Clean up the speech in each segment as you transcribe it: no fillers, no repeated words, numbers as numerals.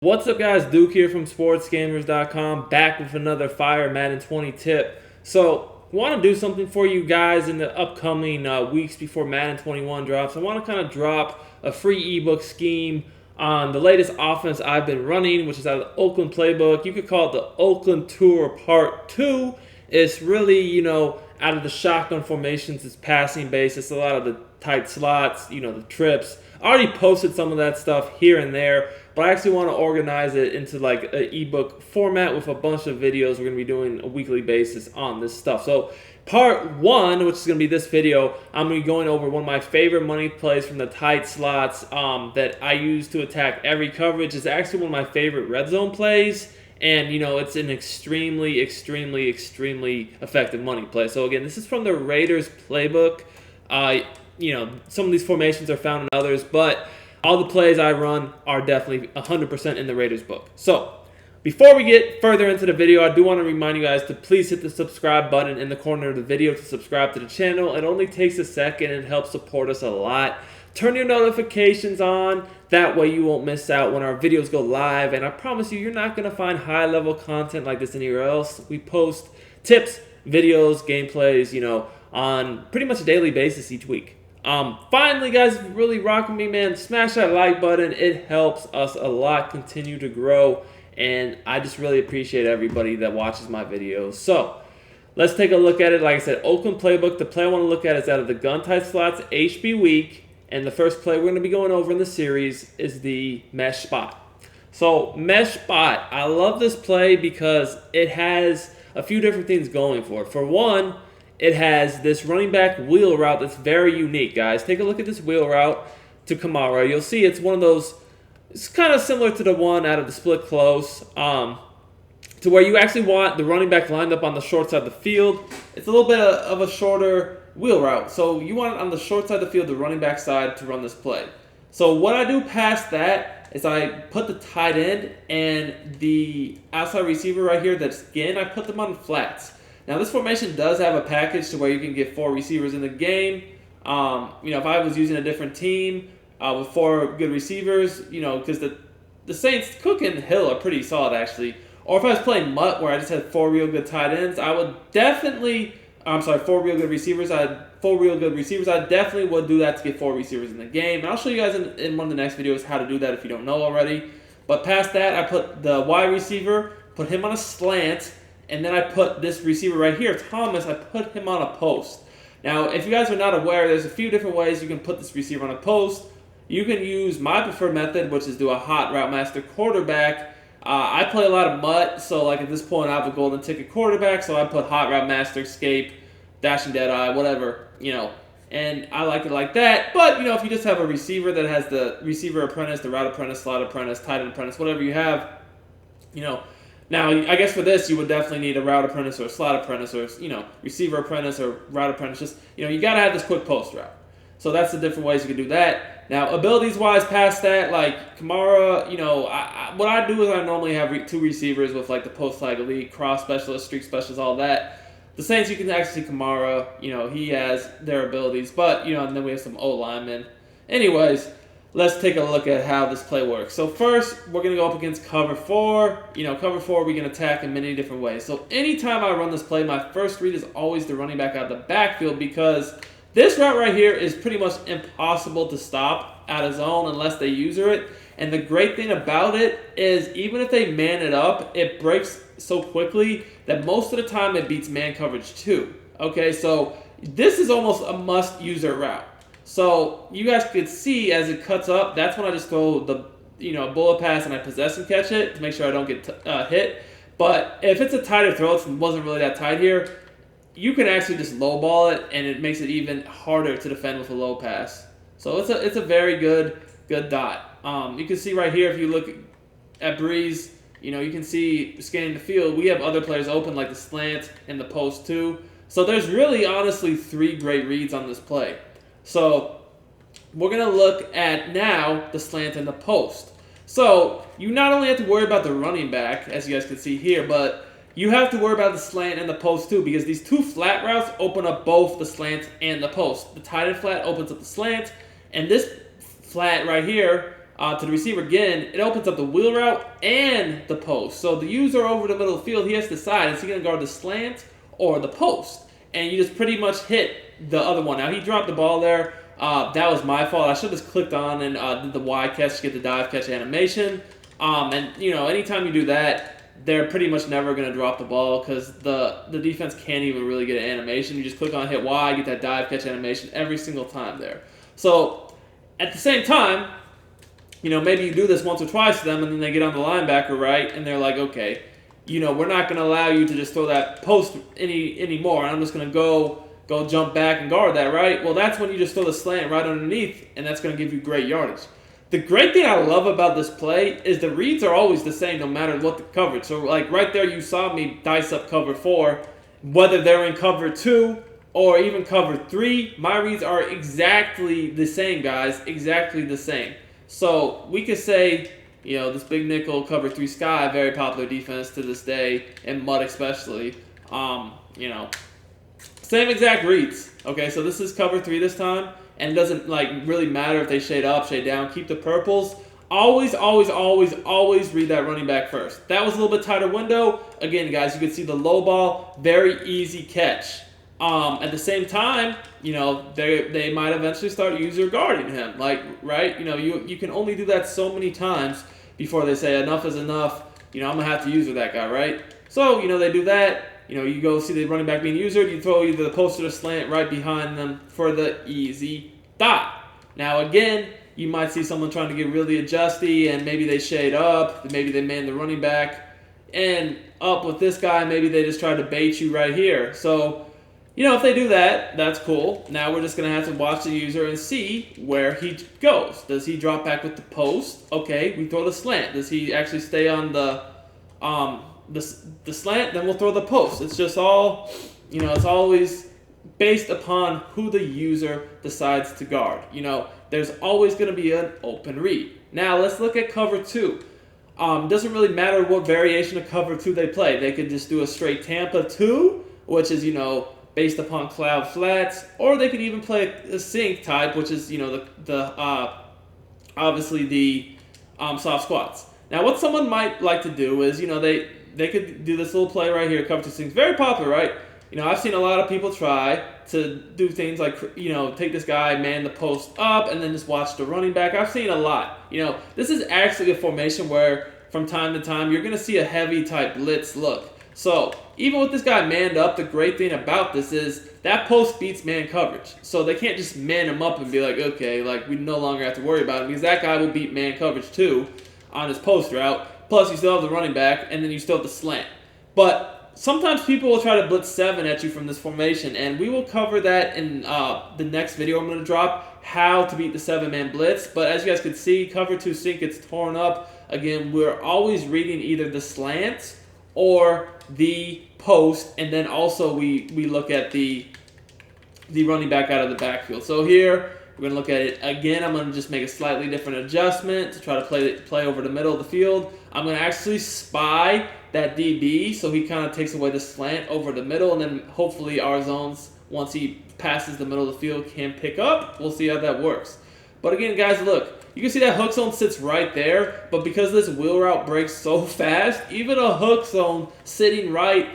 What's up, guys? Duke here from sportsgamers.com, back with another fire Madden 20 tip. So, want to do something for you guys in the upcoming weeks before Madden 21 drops. I want to kind of drop a free ebook scheme on the latest offense I've been running, which is out of the Oakland playbook. You could call it the Oakland Tour Part 2. It's really, out of the shotgun formations, it's passing based. It's a lot of the tight slots, the trips. I already posted some of that stuff here and there, but I actually want to organize it into like an ebook format with a bunch of videos. We're going to be doing a weekly basis on this stuff. So part one, which is going to be this video, I'm going to be going over one of my favorite money plays from the tight slots that I use to attack every coverage. It's actually one of my favorite red zone plays. And, it's an extremely, extremely, extremely effective money play. So, again, this is from the Raiders playbook. Some of these formations are found in others, but all the plays I run are definitely 100% in the Raiders book. So, before we get further into the video, I do want to remind you guys to please hit the subscribe button in the corner of the video to subscribe to the channel. It only takes a second and helps support us a lot. Turn your notifications on. That way you won't miss out when our videos go live. And I promise you, you're not going to find high-level content like this anywhere else. We post tips, videos, gameplays, on pretty much a daily basis each week. Finally, guys, if you're really rocking me, man, smash that like button. It helps us a lot continue to grow. And I just really appreciate everybody that watches my videos. So, let's take a look at it. Like I said, Oakland playbook. The play I want to look at is out of the gun tight slots, HB week. And the first play we're going to be going over in the series is the mesh spot. So, mesh spot, I love this play because it has a few different things going for it. For one, it has this running back wheel route that's very unique, guys. Take a look at this wheel route to Kamara. You'll see it's one of those, it's kind of similar to the one out of the split close, to where you actually want the running back lined up on the short side of the field. It's a little bit of a shorter wheel route. So you want it on the short side of the field, the running back side, to run this play. So what I do past that is I put the tight end and the outside receiver right here that's in, I put them on flats. Now this formation does have a package to where you can get 4 receivers in the game. If I was using a different team with 4 good receivers, because the Saints, Cook and Hill are pretty solid actually. Or if I was playing Mutt where I just had 4 real good tight ends, I would definitely... 4 real good receivers. I definitely would do that to get 4 receivers in the game. And I'll show you guys in one of the next videos how to do that if you don't know already. But past that, I put the wide receiver, put him on a slant, and then I put this receiver right here, Thomas, I put him on a post. Now, if you guys are not aware, there's a few different ways you can put this receiver on a post. You can use my preferred method, which is do a hot route master quarterback. I play a lot of Mutt, so like at this point I have a golden ticket quarterback, so I put hot route master, escape, dashing dead eye, whatever, and I like it like that. But, if you just have a receiver that has the receiver apprentice, the route apprentice, slot apprentice, tight end apprentice, whatever you have, now I guess for this you would definitely need a route apprentice or a slot apprentice or, receiver apprentice or route apprentice. Just, you got to have this quick post route. So that's the different ways you can do that. Now, abilities-wise, past that, like Kamara, what I do is I normally have 2 receivers with like the post-flag elite, cross specialist, streak specialist, all that. The Saints, you can actually see Kamara, he has their abilities, but, and then we have some O-linemen. Anyways, let's take a look at how this play works. So first, we're going to go up against cover 4. Cover 4 we can attack in many different ways. So anytime I run this play, my first read is always the running back out of the backfield because this route right here is pretty much impossible to stop out of zone unless they user it. And the great thing about it is even if they man it up, it breaks so quickly that most of the time it beats man coverage too. Okay, so this is almost a must-user route. So you guys could see as it cuts up, that's when I just throw the bullet pass and I possess and catch it to make sure I don't get hit. But if it's a tighter throw, it wasn't really that tight here, you can actually just lowball it, and it makes it even harder to defend with a low pass. So it's a very good dot. You can see right here if you look at Breeze, you can see scanning the field. We have other players open like the slant and the post too. So there's really honestly 3 great reads on this play. So we're gonna look at now the slant and the post. So you not only have to worry about the running back, as you guys can see here, but you have to worry about the slant and the post too, because these 2 flat routes open up both the slant and the post. The tight end flat opens up the slant, and this flat right here to the receiver again, it opens up the wheel route and the post. So the user over the middle of the field, he has to decide, is he going to guard the slant or the post? And you just pretty much hit the other one. Now, he dropped the ball there. That was my fault. I should have just clicked on and did the Y catch to get the dive catch animation. And, you know, anytime you do that, they're pretty much never going to drop the ball because the defense can't even really get an animation. You just click on hit Y, get that dive catch animation every single time there. So, at the same time, you know, maybe you do this once or twice to them, and then they get on the linebacker, right? And they're like, okay, you know, we're not going to allow you to just throw that post anymore. I'm just going to go jump back and guard that, right? Well, that's when you just throw the slant right underneath, and that's going to give you great yardage. The great thing I love about this play is the reads are always the same no matter what the coverage. So, like, right there you saw me dice up cover 4. Whether they're in cover 2 or even cover 3, my reads are exactly the same, guys. Exactly the same. So we could say, you know, this big nickel cover 3 sky, very popular defense to this day, and mud especially. You know, same exact reads. Okay, so this is cover 3 this time, and it doesn't like really matter if they shade up, shade down. Keep the purples. Always, always, always, always read that running back first. That was a little bit tighter window. Again, guys, you can see the low ball, very easy catch. At the same time, you know, they might eventually start user guarding him. Like, right? You know, you can only do that so many times before they say enough is enough. You know, I'm going to have to user that guy, right? So, you know, they do that. You know, you go see the running back being usered. You throw either the post or the slant right behind them for the easy dot. Now, again, you might see someone trying to get really adjusty and maybe they shade up. Maybe they man the running back. And up with this guy, maybe they just try to bait you right here. So, you know, if they do that, that's cool. Now we're just going to have to watch the user and see where he goes. Does he drop back with the post? Okay, we throw the slant. Does he actually stay on the slant? Then we'll throw the post. It's just all, you know, it's always based upon who the user decides to guard. You know, there's always going to be an open read. Now let's look at cover 2. Doesn't really matter what variation of cover 2 they play. They could just do a straight Tampa 2, which is, you know, based upon cloud flats, or they could even play a sink type, which is, you know, obviously the soft squats. Now, what someone might like to do is, you know, they could do this little play right here, cover 2 sinks. Very popular, right? You know, I've seen a lot of people try to do things like, you know, take this guy, man the post up, and then just watch the running back. I've seen a lot. You know, this is actually a formation where from time to time you're going to see a heavy type blitz look. So, even with this guy manned up, the great thing about this is that post beats man coverage. So, they can't just man him up and be like, okay, like, we no longer have to worry about him because that guy will beat man coverage too on his post route. Plus, you still have the running back, and then you still have the slant. But sometimes people will try to blitz 7 at you from this formation, and we will cover that in the next video I'm going to drop, how to beat the 7-man blitz. But as you guys can see, cover 2 sink gets torn up. Again, we're always reading either the slant or the post, and then also we look at the running back out of the backfield. So here we're going to look at it again. I'm going to just make a slightly different adjustment to try to play over the middle of the field. I'm going to actually spy that DB, so he kind of takes away the slant over the middle, and then hopefully our zones, once he passes the middle of the field, can pick up. We'll see how that works. But again, guys, look. You can see that hook zone sits right there, but because this wheel route breaks so fast, even a hook zone sitting right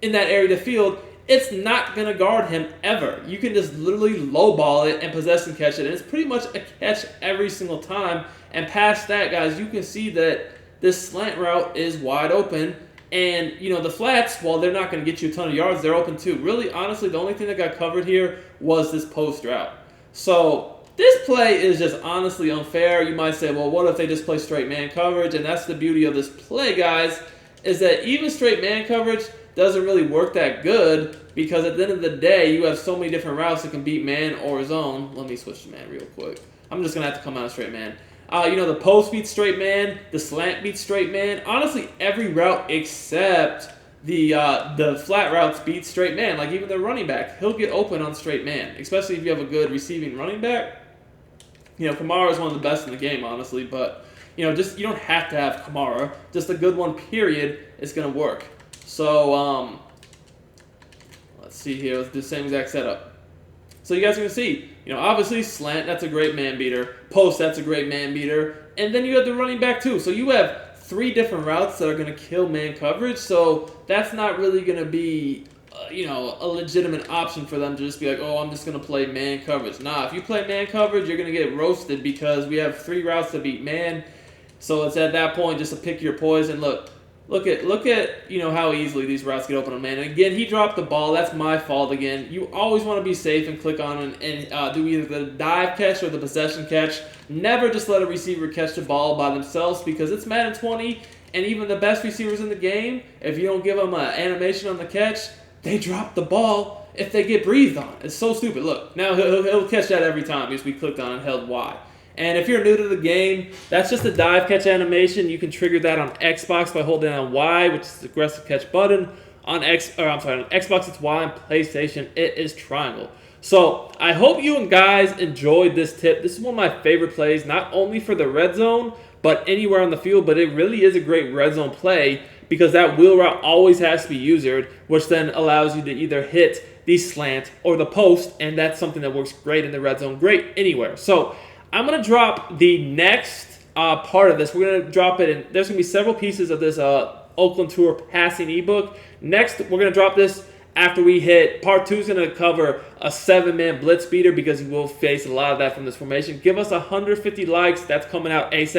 in that area of the field, it's not going to guard him ever. You can just literally lowball it and possess and catch it, and it's pretty much a catch every single time. And past that, guys, you can see that this slant route is wide open, and, you know, the flats, while they're not going to get you a ton of yards, they're open too. Really, honestly, the only thing that got covered here was this post route. So this play is just honestly unfair. You might say, well, what if they just play straight man coverage? And that's the beauty of this play, guys, is that even straight man coverage doesn't really work that good because at the end of the day, you have so many different routes that can beat man or zone. Let me switch to man real quick. I'm just going to have to come out of straight man. You know, the post beats straight man. The slant beats straight man. Honestly, every route except the flat routes beat straight man. Like even the running back, he'll get open on straight man, especially if you have a good receiving running back. You know, Kamara is one of the best in the game, honestly, but, you know, just you don't have to have Kamara. Just a good one, period, is going to work. So, let's see here. Let's do the same exact setup. So you guys are going to see, obviously slant, that's a great man beater. Post, that's a great man beater. And then you have the running back too. So you have 3 different routes that are going to kill man coverage. So that's not really going to be, a legitimate option for them to just be like, oh, I'm just going to play man coverage. Nah, if you play man coverage, you're going to get roasted because we have 3 routes to beat man. So it's at that point just to pick your poison. Look at how easily these routes get open on man. And again, he dropped the ball. That's my fault again. You always want to be safe and click on and do either the dive catch or the possession catch. Never just let a receiver catch the ball by themselves because it's Madden 20, and even the best receivers in the game, if you don't give them an animation on the catch, they drop the ball if they get breathed on. It's so stupid. Look, now he'll catch that every time because we clicked on and held Y. And if you're new to the game, that's just a dive catch animation. You can trigger that on Xbox by holding down Y, which is the aggressive catch button. On Xbox it's Y, on PlayStation it is triangle. So I hope you guys enjoyed this tip. This is one of my favorite plays, not only for the red zone, but anywhere on the field. But it really is a great red zone play because that wheel route always has to be usered, which then allows you to either hit the slant or the post, and that's something that works great in the red zone, great anywhere. So I'm going to drop the next part of this. We're going to drop it in. There's going to be several pieces of this Oakland Tour passing ebook. Next, we're going to drop this after we hit. Part 2 is going to cover a 7-man blitz beater because you will face a lot of that from this formation. Give us 150 likes. That's coming out ASAP.